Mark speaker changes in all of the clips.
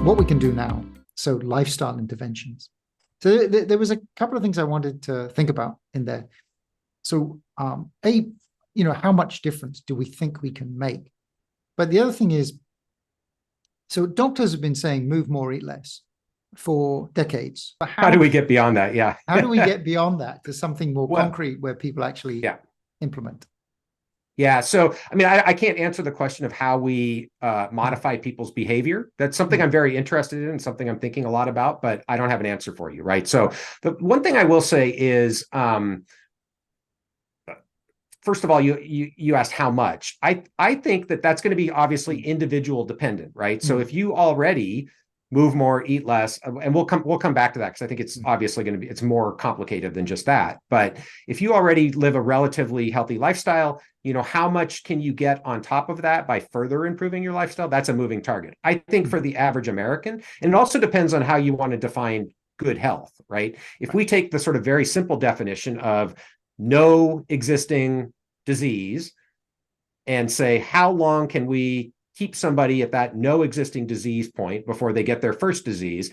Speaker 1: what we can do now. So lifestyle interventions. So there was a couple of things I wanted to think about in there. So how much difference do we think we can make? But the other thing is, so doctors have been saying move more, eat less for decades. But
Speaker 2: How do we get beyond that? Yeah.
Speaker 1: How do we get beyond that to something more
Speaker 2: Well,
Speaker 1: concrete where people actually implement?
Speaker 2: Yeah. So, I mean, I can't answer the question of how we modify people's behavior. That's something I'm very interested in, something I'm thinking a lot about, but I don't have an answer for you, right? So the one thing I will say is, first of all, you asked how much. I think that's going to be obviously individual dependent, right? So if you already move more, eat less, and we'll come back to that because I think it's obviously going to be, it's more complicated than just that. But if you already live a relatively healthy lifestyle, how much can you get on top of that by further improving your lifestyle? That's a moving target. I think for the average American, and it also depends on how you want to define good health, right? If we take the sort of very simple definition of no existing disease and say, how long can we keep somebody at that no existing disease point before they get their first disease?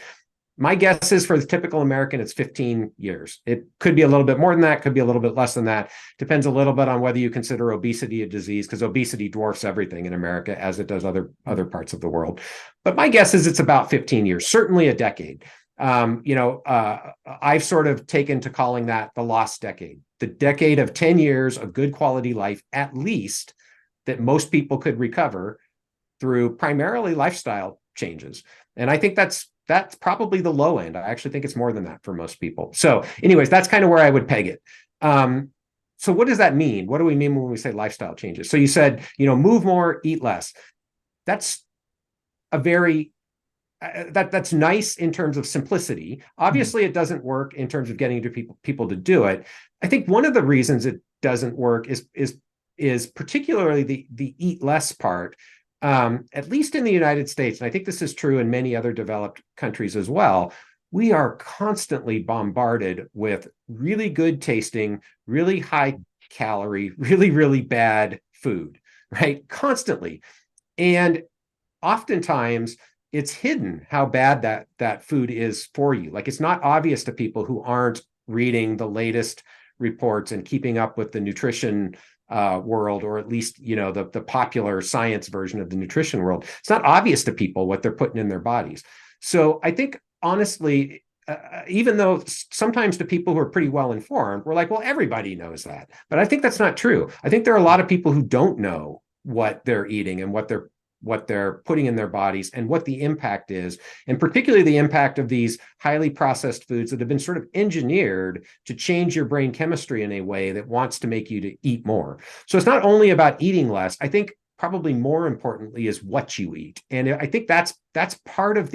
Speaker 2: My guess is for the typical American, it's 15 years. It could be a little bit more than that, could be a little bit less than that. Depends a little bit on whether you consider obesity a disease, because obesity dwarfs everything in America as it does other parts of the world. But my guess is it's about 15 years, certainly a decade. I've sort of taken to calling that the lost decade, the decade of 10 years of good quality life, at least, that most people could recover through primarily lifestyle changes. And I think that's probably the low end. I actually think it's more than that for most people. So anyways, that's kind of where I would peg it. So what does that mean? What do we mean when we say lifestyle changes? So you said, move more, eat less. That's a very, that's nice in terms of simplicity. Obviously, it doesn't work in terms of getting to people to do it. I think one of the reasons it doesn't work is particularly the eat less part. At least in the United States, and I think this is true in many other developed countries as well, we are constantly bombarded with really good tasting, really high calorie, really, really bad food, right? Constantly. And oftentimes it's hidden how bad that food is for you. Like, it's not obvious to people who aren't reading the latest reports and keeping up with the nutrition world, or at least, the popular science version of the nutrition world. It's not obvious to people what they're putting in their bodies. So I think, honestly, even though sometimes to people who are pretty well informed, we're like, well, everybody knows that. But I think that's not true. I think there are a lot of people who don't know what they're eating and what they're putting in their bodies and what the impact is, and particularly the impact of these highly processed foods that have been sort of engineered to change your brain chemistry in a way that wants to make you to eat more. So it's not only about eating less. I think probably more importantly is what you eat. And I think that's part of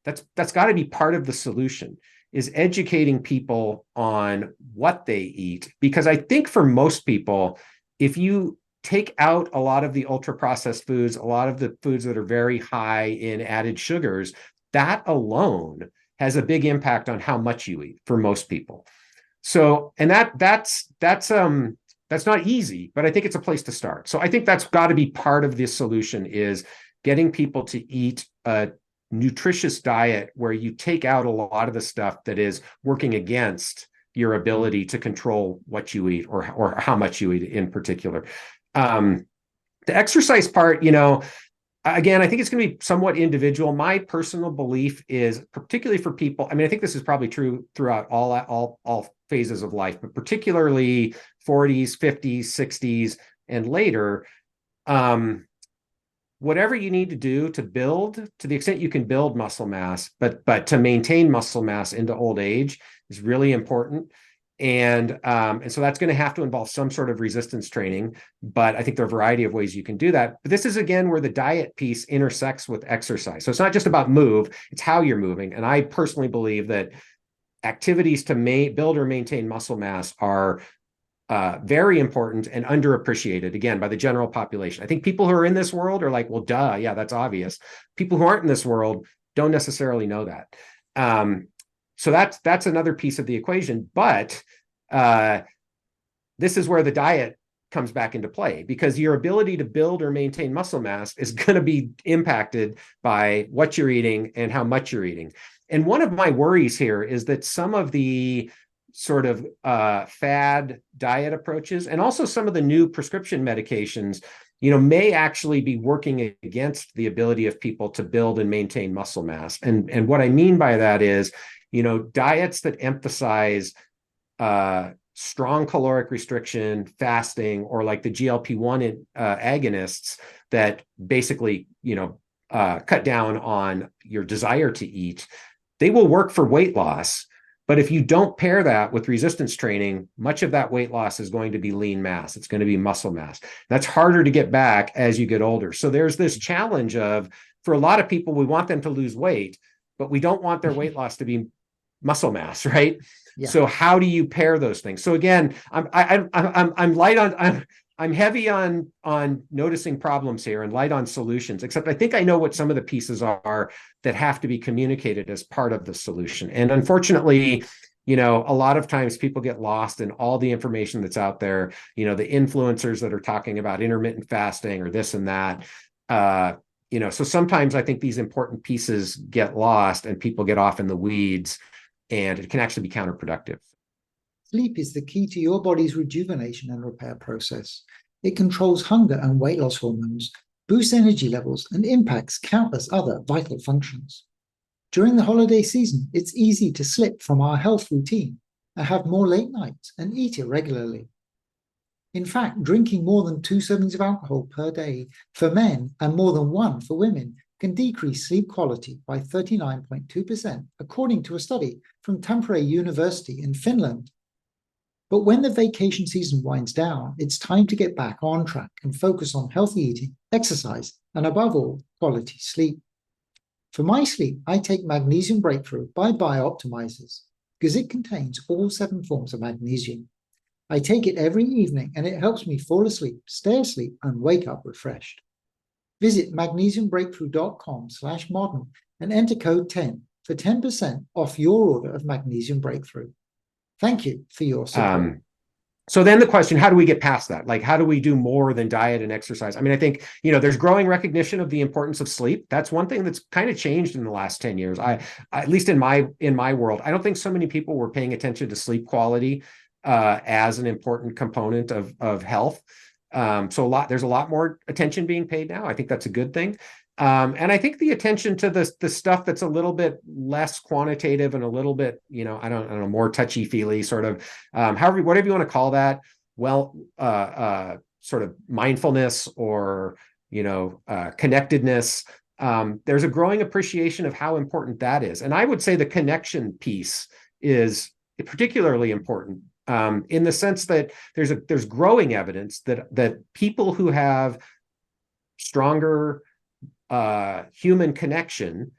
Speaker 2: that's got to be part of the solution, is educating people on what they eat. Because I think for most people, if you take out a lot of the ultra processed foods, a lot of the foods that are very high in added sugars, that alone has a big impact on how much you eat for most people. So, and that's not easy, but I think it's a place to start. So I think that's got to be part of the solution, is getting people to eat a nutritious diet where you take out a lot of the stuff that is working against your ability to control what you eat or how much you eat in particular. The exercise part, again, I think it's going to be somewhat individual. My personal belief is, particularly for people, I mean, I think this is probably true throughout all phases of life, but particularly 40s, 50s, 60s, and later, whatever you need to do to build, to the extent you can build muscle mass, but to maintain muscle mass into old age is really important. And so that's going to have to involve some sort of resistance training, but I think there are a variety of ways you can do that. But this is, again, where the diet piece intersects with exercise. So it's not just about move, it's how you're moving. And I personally believe that activities to build or maintain muscle mass are very important and underappreciated, again, by the general population. I think people who are in this world are like, well, duh, yeah, that's obvious. People who aren't in this world don't necessarily know that. So that's another piece of the equation. But this is where the diet comes back into play, because your ability to build or maintain muscle mass is going to be impacted by what you're eating and how much you're eating. And one of my worries here is that some of the sort of fad diet approaches, and also some of the new prescription medications, may actually be working against the ability of people to build and maintain muscle mass. And what I mean by that is, diets that emphasize strong caloric restriction, fasting, or like the GLP-1 agonists that basically, cut down on your desire to eat, they will work for weight loss. But if you don't pair that with resistance training, much of that weight loss is going to be lean mass. It's going to be muscle mass. That's harder to get back as you get older. So there's this challenge of, for a lot of people, we want them to lose weight, but we don't want their weight loss to be muscle mass, right? Yeah. So how do you pair those things? So again, I'm heavy on noticing problems here and light on solutions, except I think I know what some of the pieces are that have to be communicated as part of the solution. And unfortunately, a lot of times people get lost in all the information that's out there, the influencers that are talking about intermittent fasting or this and that. So sometimes I think these important pieces get lost and people get off in the weeds, and it can actually be counterproductive.
Speaker 1: Sleep is the key to your body's rejuvenation and repair process. It controls hunger and weight loss hormones, boosts energy levels, and impacts countless other vital functions. During the holiday season, it's easy to slip from our health routine and have more late nights and eat irregularly. In fact, drinking more than 2 servings of alcohol per day for men and more than 1 for women can decrease sleep quality by 39.2%, according to a study from Tampere University in Finland. But when the vacation season winds down, it's time to get back on track and focus on healthy eating, exercise, and above all, quality sleep. For my sleep, I take Magnesium Breakthrough by Biooptimizers because it contains all 7 forms of magnesium. I take it every evening and it helps me fall asleep, stay asleep, and wake up refreshed. Visit magnesiumbreakthrough.com/modern and enter code 10 for 10% off your order of Magnesium Breakthrough. Thank you for your support.
Speaker 2: So then the question, how do we get past that? Like, how do we do more than diet and exercise? I mean, I think, there's growing recognition of the importance of sleep. That's one thing that's kind of changed in the last 10 years. At least in my world, I don't think so many people were paying attention to sleep quality as an important component of health. So there's a lot more attention being paid now. I think that's a good thing. And I think the attention to the stuff that's a little bit less quantitative and a little bit, I don't know, more touchy-feely sort of, whatever you want to call that, sort of mindfulness or, connectedness. There's a growing appreciation of how important that is. And I would say the connection piece is particularly important. In the sense that there's growing evidence that people who have stronger human connection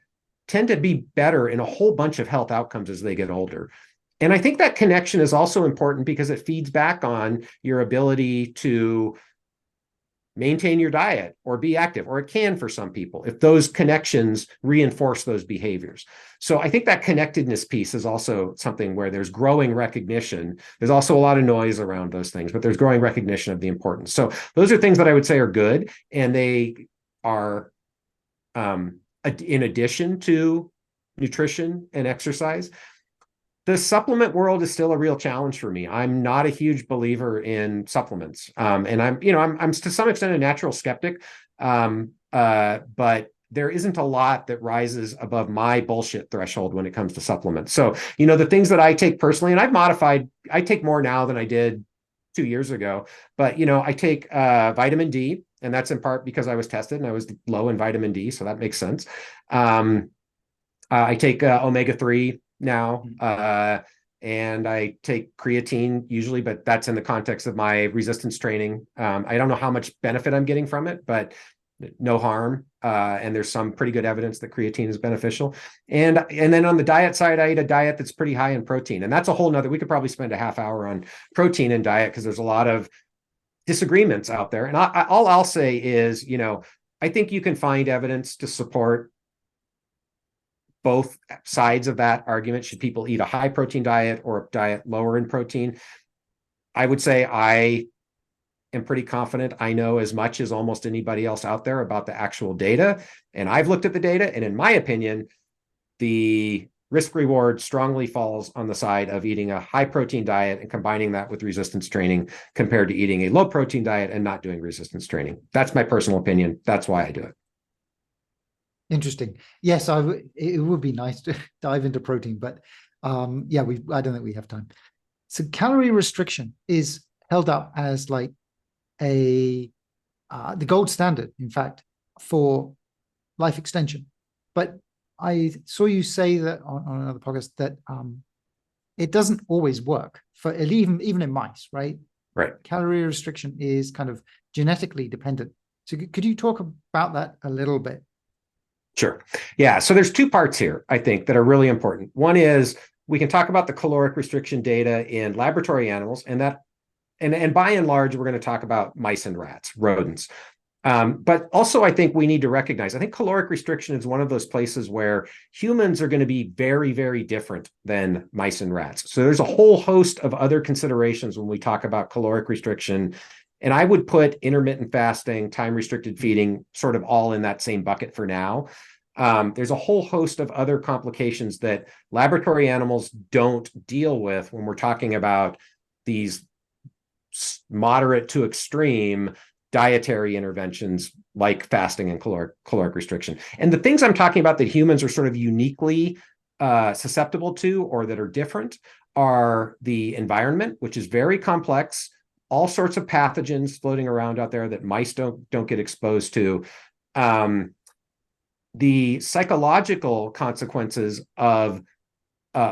Speaker 2: tend to be better in a whole bunch of health outcomes as they get older. And I think that connection is also important because it feeds back on your ability to maintain your diet or be active, or it can for some people, if those connections reinforce those behaviors. So I think that connectedness piece is also something where there's growing recognition. There's also a lot of noise around those things, but there's growing recognition of the importance. So those are things that I would say are good, and they are in addition to nutrition and exercise. The supplement world is still a real challenge for me. I'm not a huge believer in supplements. And I'm to some extent a natural skeptic. But there isn't a lot that rises above my bullshit threshold when it comes to supplements. So, the things that I take personally, and I take more now than I did 2 years ago, but, I take vitamin D, and that's in part because I was tested and I was low in vitamin D. So that makes sense. I take omega-3 now, and I take creatine usually, but that's in the context of my resistance training. I don't know how much benefit I'm getting from it, but no harm. And there's some pretty good evidence that creatine is beneficial. And then on the diet side, I eat a diet that's pretty high in protein. And that's a whole nother, we could probably spend a half hour on protein and diet because there's a lot of disagreements out there. And all I'll say is, I think you can find evidence to support both sides of that argument. Should people eat a high protein diet or a diet lower in protein? I would say I am pretty confident I know as much as almost anybody else out there about the actual data. And I've looked at the data, and in my opinion, the risk reward strongly falls on the side of eating a high protein diet and combining that with resistance training compared to eating a low protein diet and not doing resistance training. That's my personal opinion. That's why I do it.
Speaker 1: Interesting. Yes, it would be nice to dive into protein, but yeah, I don't think we have time. So calorie restriction is held up as like the gold standard, in fact, for life extension. But I saw you say that on another podcast that it doesn't always work for even in mice, right?
Speaker 2: Right.
Speaker 1: Calorie restriction is kind of genetically dependent. So could you talk about that a little bit?
Speaker 2: Sure. Yeah. So there's two parts here, I think, that are really important. One is we can talk about the caloric restriction data in laboratory animals, and by and large, we're going to talk about mice and rats, rodents. But also, I think we need to recognize, I think caloric restriction is one of those places where humans are going to be very, very different than mice and rats. So there's a whole host of other considerations when we talk about caloric restriction. And I would put intermittent fasting, time-restricted feeding, sort of all in that same bucket for now. There's a whole host of other complications that laboratory animals don't deal with when we're talking about these moderate to extreme dietary interventions like fasting and caloric restriction. And the things I'm talking about that humans are sort of uniquely susceptible to or that are different are the environment, which is very complex, all sorts of pathogens floating around out there that mice don't get exposed to. The psychological consequences of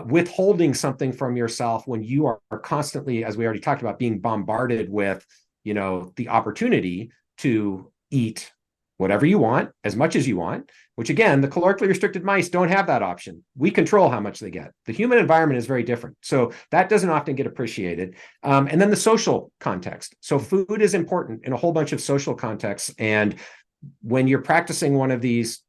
Speaker 2: withholding something from yourself when you are constantly, as we already talked about, being bombarded with, the opportunity to eat whatever you want, as much as you want, which again, the calorically restricted mice don't have that option. We control how much they get. The human environment is very different. So that doesn't often get appreciated. And then the social context. So food is important in a whole bunch of social contexts. And when you're practicing one of these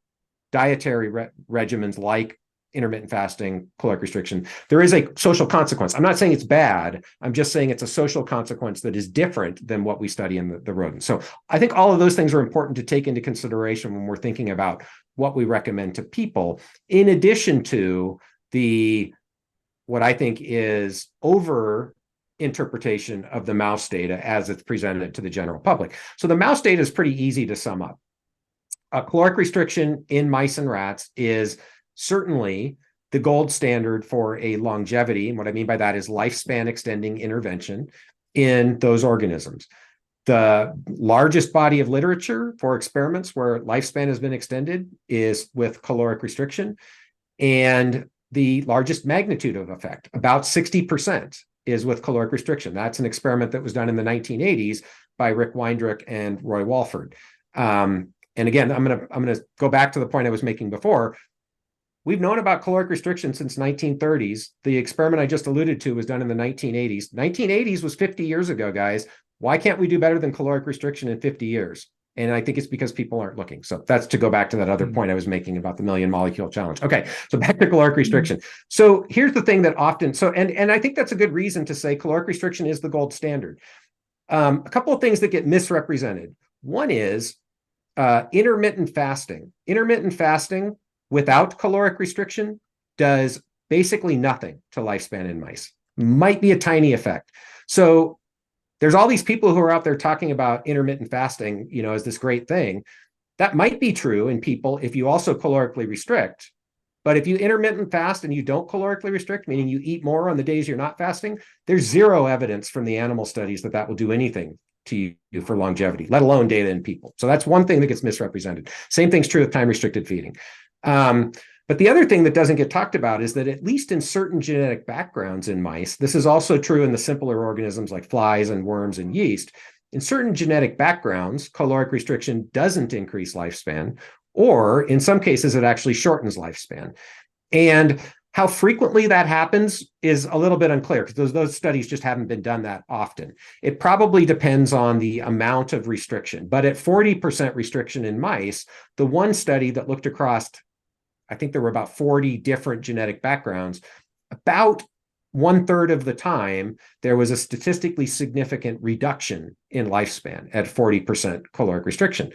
Speaker 2: dietary regimens like intermittent fasting, caloric restriction, there is a social consequence. I'm not saying it's bad. I'm just saying it's a social consequence that is different than what we study in the rodents. So I think all of those things are important to take into consideration when we're thinking about what we recommend to people, in addition to what I think is over interpretation of the mouse data as it's presented to the general public. So the mouse data is pretty easy to sum up. Caloric restriction in mice and rats is certainly the gold standard for a longevity. And what I mean by that is lifespan extending intervention in those organisms. The largest body of literature for experiments where lifespan has been extended is with caloric restriction. And the largest magnitude of effect, about 60%, is with caloric restriction. That's an experiment that was done in the 1980s by Rick Weindruck and Roy Walford. And again, I'm gonna go back to the point I was making before. We've known about caloric restriction since 1930s. The experiment I just alluded to was done in the 1980s. 1980s was 50 years ago, guys. Why can't we do better than caloric restriction in 50 years? And I think it's because people aren't looking. So that's to go back to that other point I was making about the million molecule challenge. Okay, so back to caloric restriction. So here's the thing that often, and I think that's a good reason to say caloric restriction is the gold standard. A couple of things that get misrepresented. One is intermittent fasting. Intermittent fasting without caloric restriction does basically nothing to lifespan in mice. Might be a tiny effect. So there's all these people who are out there talking about intermittent fasting, as this great thing. That might be true in people if you also calorically restrict. But if you intermittent fast and you don't calorically restrict, meaning you eat more on the days you're not fasting, there's zero evidence from the animal studies that will do anything to you for longevity, let alone data in people. So that's one thing that gets misrepresented. Same thing's true with time-restricted feeding. But the other thing that doesn't get talked about is that at least in certain genetic backgrounds in mice, this is also true in the simpler organisms like flies and worms and yeast, in certain genetic backgrounds, caloric restriction doesn't increase lifespan, or in some cases, it actually shortens lifespan. And how frequently that happens is a little bit unclear because those studies just haven't been done that often. It probably depends on the amount of restriction. But at 40% restriction in mice, the one study that looked across, I think there were about 40 different genetic backgrounds, about 1/3 of the time, there was a statistically significant reduction in lifespan at 40% caloric restriction.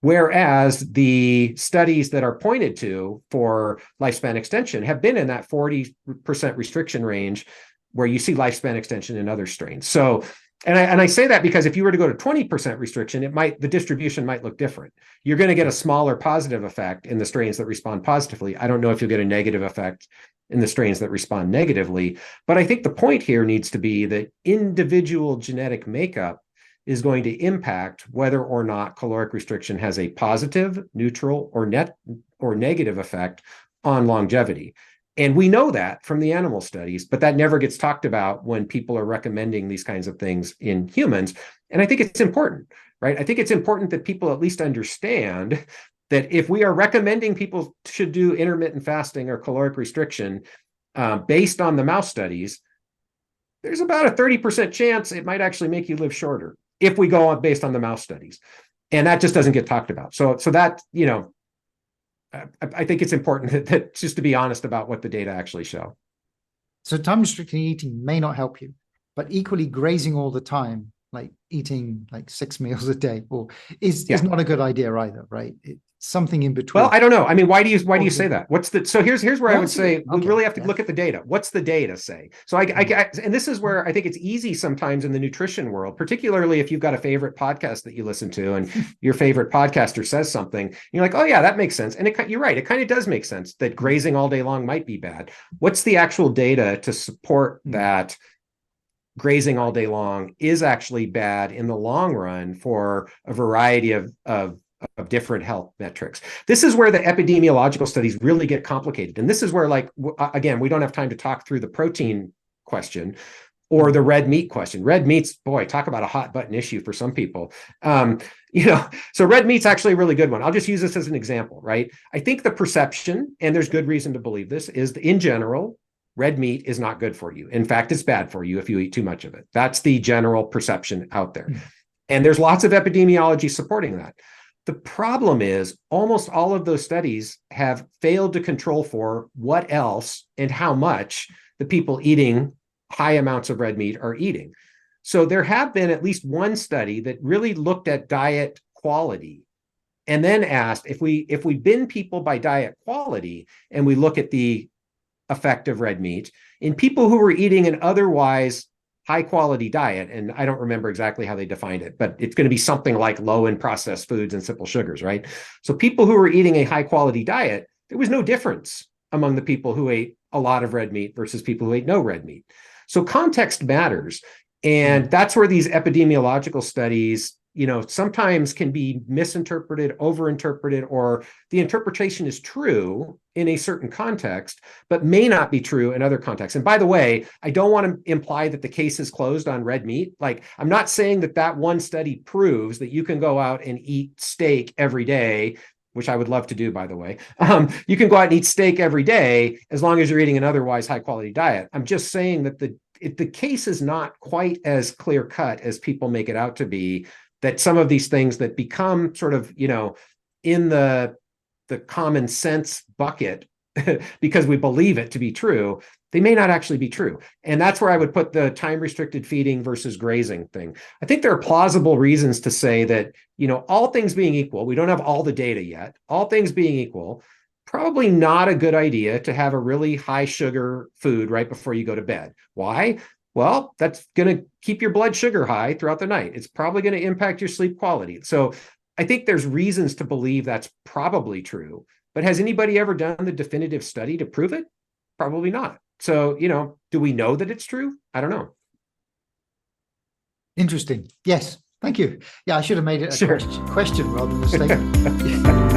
Speaker 2: Whereas the studies that are pointed to for lifespan extension have been in that 40% restriction range, where you see lifespan extension in other strains. So, and I say that because if you were to go to 20% restriction, the distribution might look different. You're going to get a smaller positive effect in the strains that respond positively. I don't know if you'll get a negative effect in the strains that respond negatively, but I think the point here needs to be that individual genetic makeup is going to impact whether or not caloric restriction has a positive, neutral, or negative effect on longevity. And we know that from the animal studies, but that never gets talked about when people are recommending these kinds of things in humans. And I think it's important, right? I think it's important that people at least understand that if we are recommending people should do intermittent fasting or caloric restriction based on the mouse studies, there's about a 30% chance it might actually make you live shorter if we go on based on the mouse studies. And that just doesn't get talked about. So that, I think it's important that just to be honest about what the data actually show.
Speaker 1: So time restricted eating may not help you, but equally grazing all the time, like eating like 6 meals a day, is not a good idea either, right? It's something in between.
Speaker 2: Well, I don't know. I mean, why do you say that? So here's where I would say we really have to look at the data. What's the data say? So and this is where I think it's easy sometimes in the nutrition world, particularly if you've got a favorite podcast that you listen to and your favorite podcaster says something, and you're like, oh yeah, that makes sense. And you're right. It kind of does make sense that grazing all day long might be bad. What's the actual data to support that grazing all day long is actually bad in the long run for a variety of different health metrics? This is where the epidemiological studies really get complicated. And this is where, like, again, we don't have time to talk through the protein question or the red meat question. Red meat's, boy, talk about a hot button issue for some people. So red meat's actually a really good one. I'll just use this as an example, right? I think the perception, and there's good reason to believe this, is that in general, red meat is not good for you. In fact, it's bad for you if you eat too much of it. That's the general perception out there. And there's lots of epidemiology supporting that. The problem is almost all of those studies have failed to control for what else and how much the people eating high amounts of red meat are eating. So there have been at least one study that really looked at diet quality and then asked if we bin people by diet quality and we look at the effect of red meat in people who were eating an otherwise high quality diet, and I don't remember exactly how they defined it, but it's going to be something like low in processed foods and simple sugars, right? So people who were eating a high quality diet, there was no difference among the people who ate a lot of red meat versus people who ate no red meat. So context matters. And that's where these epidemiological studies, sometimes can be misinterpreted, overinterpreted, or the interpretation is true in a certain context, but may not be true in other contexts. And by the way, I don't want to imply that the case is closed on red meat. Like, I'm not saying that one study proves that you can go out and eat steak every day, which I would love to do, by the way. You can go out and eat steak every day as long as you're eating an otherwise high quality diet. I'm just saying that the case is not quite as clear cut as people make it out to be, that some of these things that become sort of, in the common sense bucket because we believe it to be true, they may not actually be true. And that's where I would put the time restricted feeding versus grazing thing. I think there are plausible reasons to say that, all things being equal, we don't have all the data yet, all things being equal, probably not a good idea to have a really high sugar food right before you go to bed. Why? Well, that's going to keep your blood sugar high throughout the night. It's probably going to impact your sleep quality. So I think there's reasons to believe that's probably true. But has anybody ever done the definitive study to prove it? Probably not. So, do we know that it's true? I don't know.
Speaker 1: Interesting. Yes. Thank you. Yeah, I should have made it a
Speaker 2: Sure.
Speaker 1: question rather than a statement.